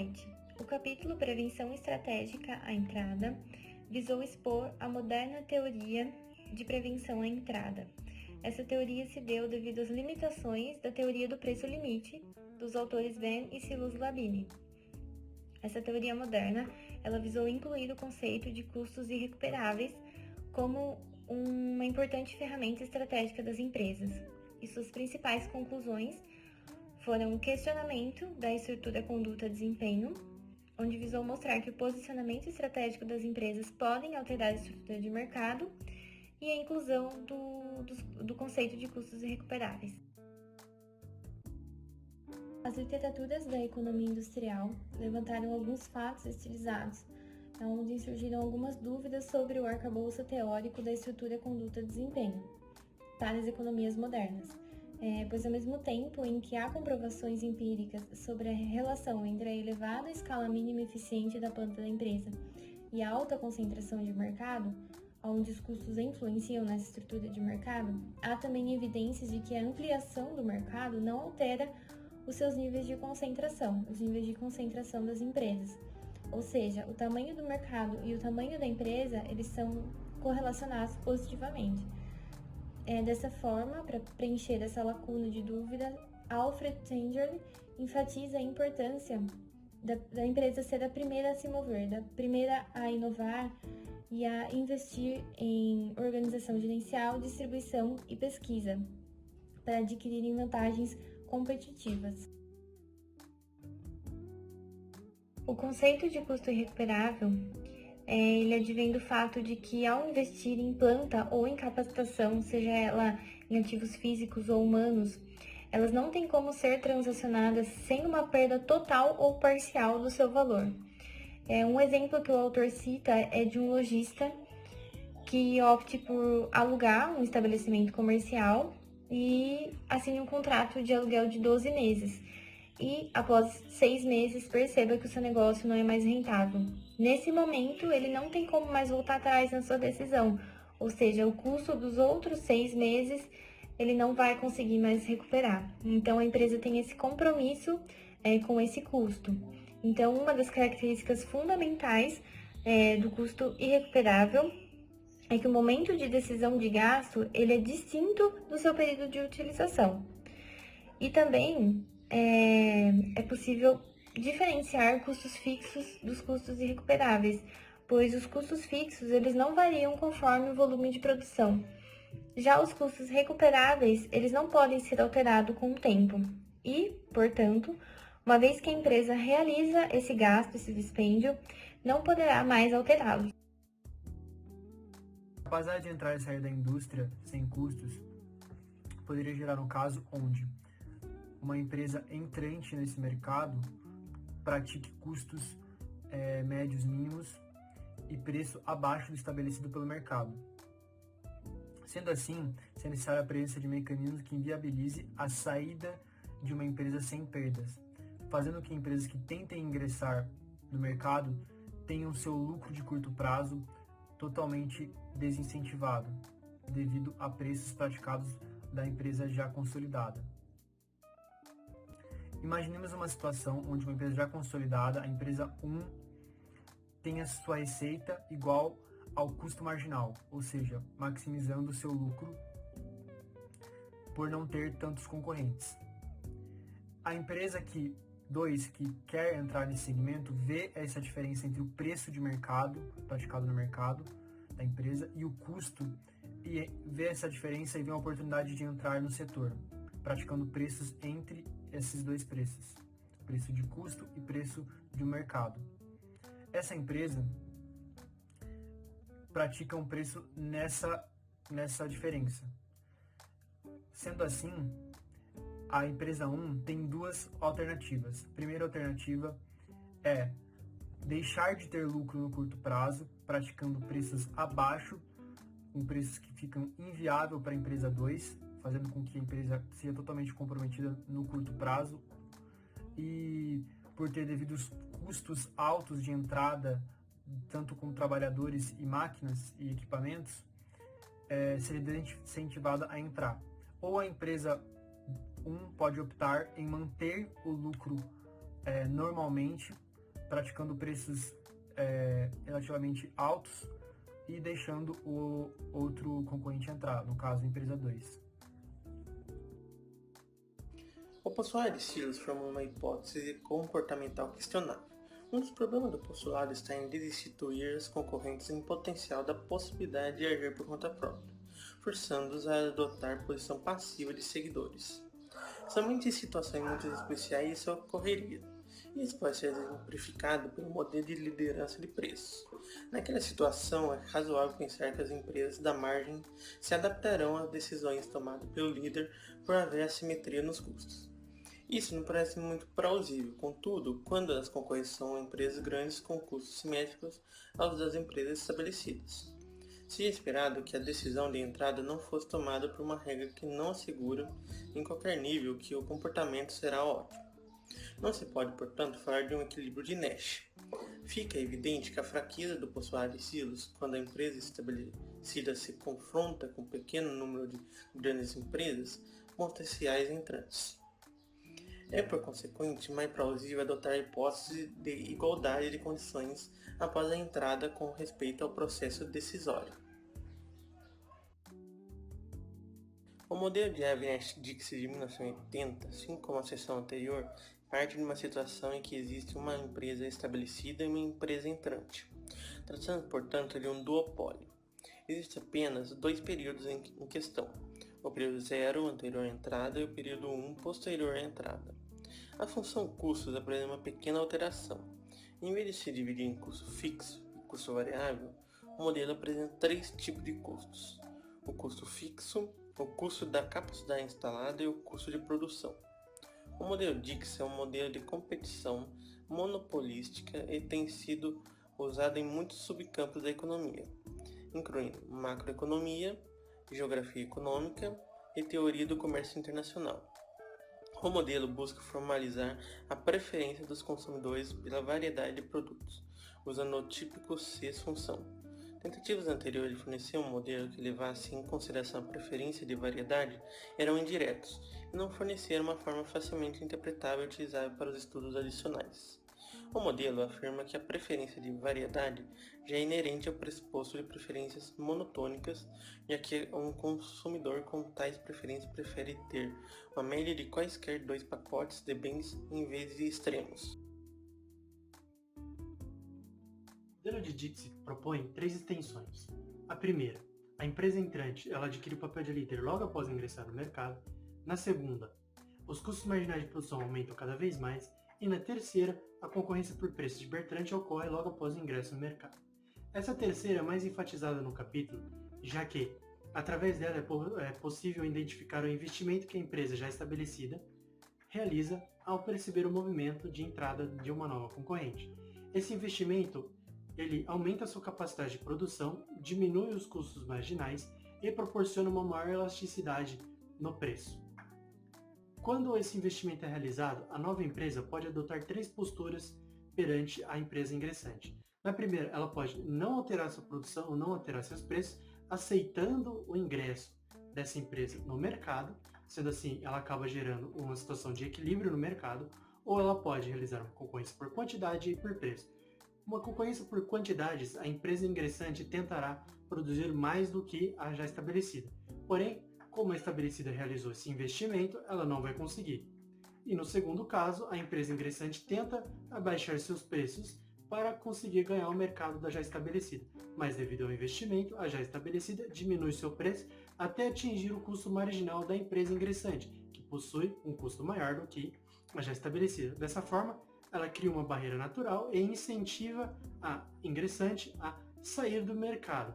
site. O capítulo Prevenção Estratégica à Entrada visou expor a moderna teoria de prevenção à entrada. Essa teoria se deu devido às limitações da teoria do preço limite dos autores Venn e Silas Labine. Essa teoria moderna, ela visou incluir o conceito de custos irrecuperáveis como uma importante ferramenta estratégica das empresas. E suas principais conclusões foram o questionamento da estrutura conduta-desempenho, onde visou mostrar que o posicionamento estratégico das empresas podem alterar a estrutura de mercado, e a inclusão do conceito de custos irrecuperáveis. As literaturas da economia industrial levantaram alguns fatos estilizados, onde surgiram algumas dúvidas sobre o arcabouço teórico da estrutura conduta-desempenho para as economias modernas, pois ao mesmo tempo em que há comprovações empíricas sobre a relação entre a elevada escala mínima eficiente da planta da empresa e a alta concentração de mercado, onde os custos influenciam nessa estrutura de mercado, há também evidências de que a ampliação do mercado não altera os seus níveis de concentração, os níveis de concentração das empresas. Ou seja, o tamanho do mercado e o tamanho da empresa, eles são correlacionados positivamente. Dessa forma, para preencher essa lacuna de dúvida, Alfred Tangerl enfatiza a importância da empresa ser a primeira a se mover, da primeira a inovar e a investir em organização gerencial, distribuição e pesquisa, para adquirirem vantagens competitivas. O conceito de custo irrecuperável, ele advém do fato de que ao investir em planta ou em capacitação, seja ela em ativos físicos ou humanos, elas não têm como ser transacionadas sem uma perda total ou parcial do seu valor. Um exemplo que o autor cita é de um lojista que opte por alugar um estabelecimento comercial e assine um contrato de aluguel de 12 meses. E após 6 meses perceba que o seu negócio não é mais rentável. Nesse momento, ele não tem como mais voltar atrás na sua decisão, ou seja, o custo dos outros 6 meses ele não vai conseguir mais recuperar. Então, a empresa tem esse compromisso com esse custo. Então, uma das características fundamentais do custo irrecuperável é que o momento de decisão de gasto ele é distinto do seu período de utilização. E também é possível diferenciar custos fixos dos custos irrecuperáveis, pois os custos fixos eles não variam conforme o volume de produção. Já os custos recuperáveis, eles não podem ser alterados com o tempo e, portanto, uma vez que a empresa realiza esse gasto, esse dispêndio, não poderá mais alterá-lo. A capacidade de entrar e sair da indústria sem custos poderia gerar um caso onde uma empresa entrante nesse mercado pratique custos médios mínimos e preço abaixo do estabelecido pelo mercado. Sendo assim, é necessária a presença de mecanismos que inviabilize a saída de uma empresa sem perdas, fazendo que empresas que tentem ingressar no mercado tenham seu lucro de curto prazo totalmente desincentivado, devido a preços praticados da empresa já consolidada. Imaginemos uma situação onde uma empresa já consolidada, a empresa 1, tenha sua receita igual ao custo marginal, ou seja, maximizando o seu lucro por não ter tantos concorrentes. A empresa 2 que quer entrar nesse segmento vê essa diferença entre o preço de mercado praticado no mercado da empresa e o custo, e vê essa diferença e vê uma oportunidade de entrar no setor, praticando preços entre esses dois preços, preço de custo e preço de mercado. Essa empresa pratica um preço nessa diferença. Sendo assim, a empresa 1 tem duas alternativas. A primeira alternativa é deixar de ter lucro no curto prazo, praticando preços abaixo, com preços que ficam inviável para a empresa 2, fazendo com que a empresa seja totalmente comprometida no curto prazo, e por ter devidos custos altos de entrada, tanto com trabalhadores e máquinas e equipamentos, seria desincentivada a entrar. Ou a empresa 1 pode optar em manter o lucro normalmente, praticando preços relativamente altos e deixando o outro concorrente entrar, no caso a empresa 2. O postulário de Silas forma uma hipótese comportamental questionável. Um dos problemas do postulado está em destituir os concorrentes em potencial da possibilidade de agir por conta própria, forçando-os a adotar posição passiva de seguidores. Somente em situações muito especiais isso ocorreria. Isso pode ser exemplificado pelo modelo de liderança de preços. Naquela situação, é razoável pensar que as empresas da margem se adaptarão às decisões tomadas pelo líder por haver assimetria nos custos. Isso não parece muito plausível, contudo, quando as concorrentes são empresas grandes com custos simétricos aos das empresas estabelecidas. Seria esperado que a decisão de entrada não fosse tomada por uma regra que não assegura, em qualquer nível, que o comportamento será ótimo. Não se pode, portanto, falar de um equilíbrio de Nash. Fica evidente que a fraqueza do postulário de Silas, quando a empresa estabelecida se confronta com um pequeno número de grandes empresas potenciais entrantes. É, por consequente, mais plausível adotar a hipótese de igualdade de condições após a entrada com respeito ao processo decisório. O modelo de Nash-Dixon de 1980, assim como a seção anterior, parte de uma situação em que existe uma empresa estabelecida e uma empresa entrante. Tratando, portanto, de um duopólio. Existem apenas dois períodos em questão, o período 0, anterior à entrada, e o período 1, posterior à entrada. A função custos apresenta uma pequena alteração. Em vez de se dividir em custo fixo e custo variável, o modelo apresenta três tipos de custos: o custo fixo, o custo da capacidade instalada e o custo de produção. O modelo Dixon é um modelo de competição monopolística e tem sido usado em muitos subcampos da economia, incluindo macroeconomia, geografia econômica e teoria do comércio internacional. O modelo busca formalizar a preferência dos consumidores pela variedade de produtos, usando o típico cis-função. Tentativas anteriores de fornecer um modelo que levasse em consideração a preferência de variedade eram indiretos e não forneceram uma forma facilmente interpretável e utilizável para os estudos adicionais. O modelo afirma que a preferência de variedade já é inerente ao pressuposto de preferências monotônicas, já que um consumidor com tais preferências prefere ter uma média de quaisquer dois pacotes de bens em vez de extremos. O modelo de Dixon propõe três extensões. A primeira, a empresa entrante ela adquire o papel de líder logo após ingressar no mercado. Na segunda, os custos marginais de produção aumentam cada vez mais. E na terceira, a concorrência por preços de Bertrand ocorre logo após o ingresso no mercado. Essa terceira é mais enfatizada no capítulo, já que, através dela, é possível identificar o investimento que a empresa já estabelecida realiza ao perceber o movimento de entrada de uma nova concorrente. Esse investimento ele aumenta a sua capacidade de produção, diminui os custos marginais e proporciona uma maior elasticidade no preço. Quando esse investimento é realizado, a nova empresa pode adotar três posturas perante a empresa ingressante. Na primeira, ela pode não alterar sua produção ou não alterar seus preços, aceitando o ingresso dessa empresa no mercado, sendo assim, ela acaba gerando uma situação de equilíbrio no mercado, ou ela pode realizar uma concorrência por quantidade e por preço. Uma concorrência por quantidades, a empresa ingressante tentará produzir mais do que a já estabelecida. Porém, como a estabelecida realizou esse investimento, ela não vai conseguir. E no segundo caso, a empresa ingressante tenta abaixar seus preços para conseguir ganhar o mercado da já estabelecida. Mas devido ao investimento, a já estabelecida diminui seu preço até atingir o custo marginal da empresa ingressante, que possui um custo maior do que a já estabelecida. Dessa forma, ela cria uma barreira natural e incentiva a ingressante a sair do mercado,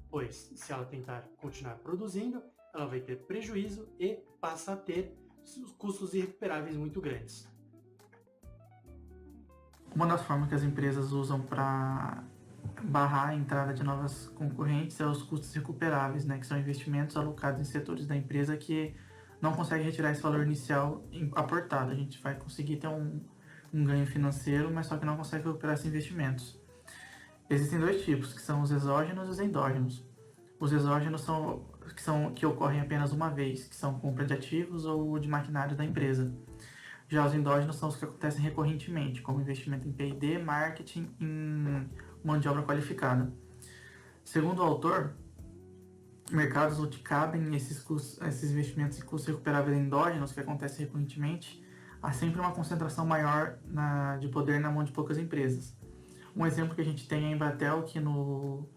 pois se ela tentar continuar produzindo, ela vai ter prejuízo e passa a ter custos irrecuperáveis muito grandes. Uma das formas que as empresas usam para barrar a entrada de novas concorrentes é os custos recuperáveis, né, que são investimentos alocados em setores da empresa que não conseguem retirar esse valor inicial aportado. A gente vai conseguir ter um ganho financeiro, mas só que não consegue recuperar esses investimentos. Existem dois tipos, que são os exógenos e os endógenos. Os exógenos que ocorrem apenas uma vez, que são compra de ativos ou de maquinário da empresa. Já os endógenos são os que acontecem recorrentemente, como investimento em P&D, marketing, em mão de obra qualificada. Segundo o autor, mercados onde cabem esses investimentos em custos recuperáveis endógenos, que acontecem recorrentemente, há sempre uma concentração maior de poder na mão de poucas empresas. Um exemplo que a gente tem é a Embratel, que no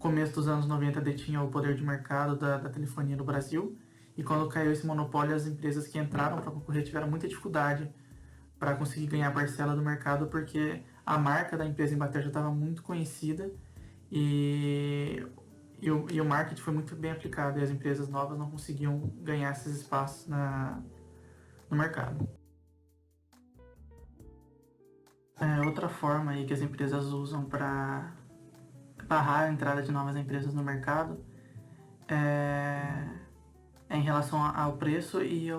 começo dos anos 90 detinha o poder de mercado da telefonia no Brasil, e quando caiu esse monopólio, as empresas que entraram para concorrer tiveram muita dificuldade para conseguir ganhar parcela do mercado, porque a marca da empresa Embratel já estava muito conhecida e o marketing foi muito bem aplicado, e as empresas novas não conseguiam ganhar esses espaços no mercado. Outra forma aí que as empresas usam para barrar a entrada de novas empresas no mercado é em relação ao preço e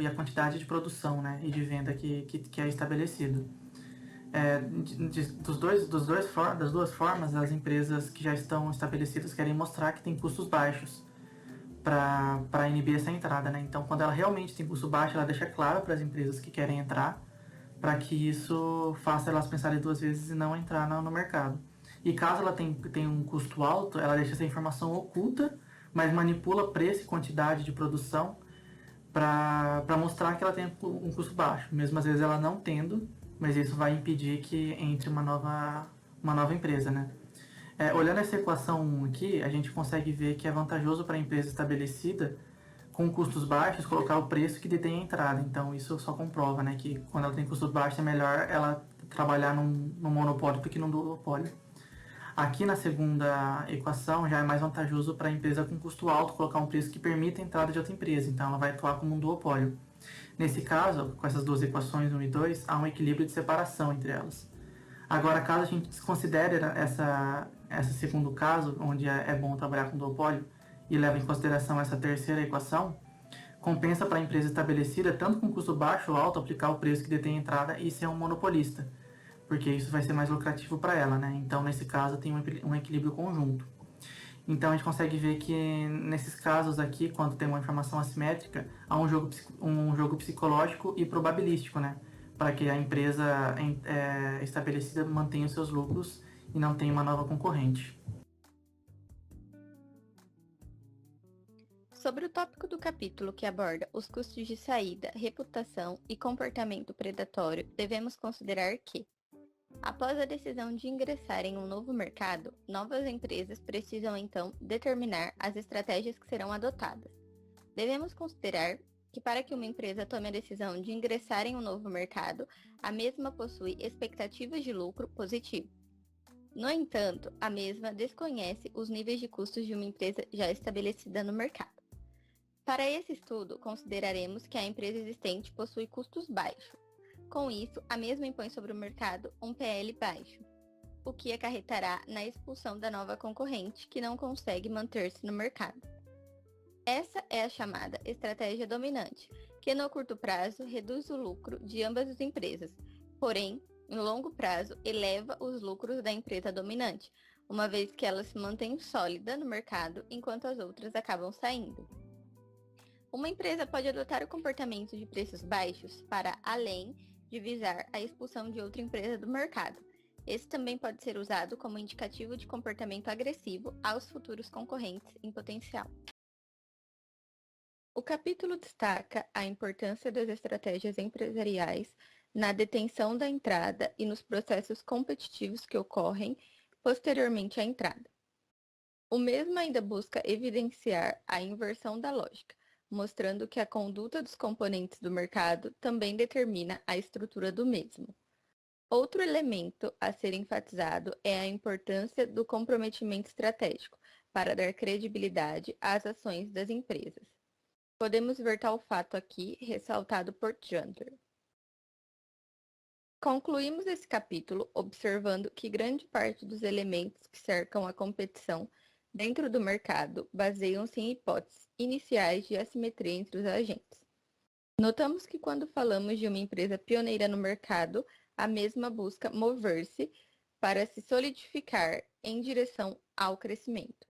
a quantidade de produção, né, e de venda que é estabelecido. Das duas formas, as empresas que já estão estabelecidas querem mostrar que tem custos baixos para inibir essa entrada, né? Então, quando ela realmente tem custo baixo, ela deixa claro para as empresas que querem entrar, para que isso faça elas pensarem duas vezes e não entrar no mercado. E caso ela tenha um custo alto, ela deixa essa informação oculta, mas manipula preço e quantidade de produção para mostrar que ela tem um custo baixo, mesmo às vezes ela não tendo, mas isso vai impedir que entre uma nova empresa, né? Olhando essa equação 1 aqui, a gente consegue ver que é vantajoso para a empresa estabelecida, com custos baixos, colocar o preço que detém a entrada. Então isso só comprova, né, que quando ela tem custos baixos é melhor ela trabalhar num monopólio do que num duopólio. Aqui na segunda equação já é mais vantajoso para a empresa com custo alto colocar um preço que permita a entrada de outra empresa, então ela vai atuar como um duopólio. Nesse caso, com essas duas equações 1 e 2, há um equilíbrio de separação entre elas. Agora, caso a gente desconsidere esse segundo caso, onde é bom trabalhar com duopólio, e leva em consideração essa terceira equação, compensa para a empresa estabelecida, tanto com custo baixo ou alto, aplicar o preço que detém a entrada e ser um monopolista, porque isso vai ser mais lucrativo para ela, né? Então, nesse caso, tem um equilíbrio conjunto. Então, a gente consegue ver que nesses casos aqui, quando tem uma informação assimétrica, há um jogo psicológico e probabilístico, né? Para que a empresa estabelecida mantenha os seus lucros e não tenha uma nova concorrente. Sobre o tópico do capítulo que aborda os custos de saída, reputação e comportamento predatório, devemos considerar que, após a decisão de ingressar em um novo mercado, novas empresas precisam então determinar as estratégias que serão adotadas. Devemos considerar que para que uma empresa tome a decisão de ingressar em um novo mercado, a mesma possui expectativas de lucro positivo. No entanto, a mesma desconhece os níveis de custos de uma empresa já estabelecida no mercado. Para esse estudo, consideraremos que a empresa existente possui custos baixos. Com isso, a mesma impõe sobre o mercado um PL baixo, o que acarretará na expulsão da nova concorrente que não consegue manter-se no mercado. Essa é a chamada estratégia dominante, que no curto prazo reduz o lucro de ambas as empresas, porém, em longo prazo, eleva os lucros da empresa dominante, uma vez que ela se mantém sólida no mercado enquanto as outras acabam saindo. Uma empresa pode adotar o comportamento de preços baixos para além de visar a expulsão de outra empresa do mercado. Esse também pode ser usado como indicativo de comportamento agressivo aos futuros concorrentes em potencial. O capítulo destaca a importância das estratégias empresariais na detenção da entrada e nos processos competitivos que ocorrem posteriormente à entrada. O mesmo ainda busca evidenciar a inversão da lógica, mostrando que a conduta dos componentes do mercado também determina a estrutura do mesmo. Outro elemento a ser enfatizado é a importância do comprometimento estratégico para dar credibilidade às ações das empresas. Podemos ver tal fato aqui, ressaltado por Chandler. Concluímos esse capítulo observando que grande parte dos elementos que cercam a competição dentro do mercado baseiam-se em hipóteses iniciais de assimetria entre os agentes. Notamos que quando falamos de uma empresa pioneira no mercado, a mesma busca mover-se para se solidificar em direção ao crescimento.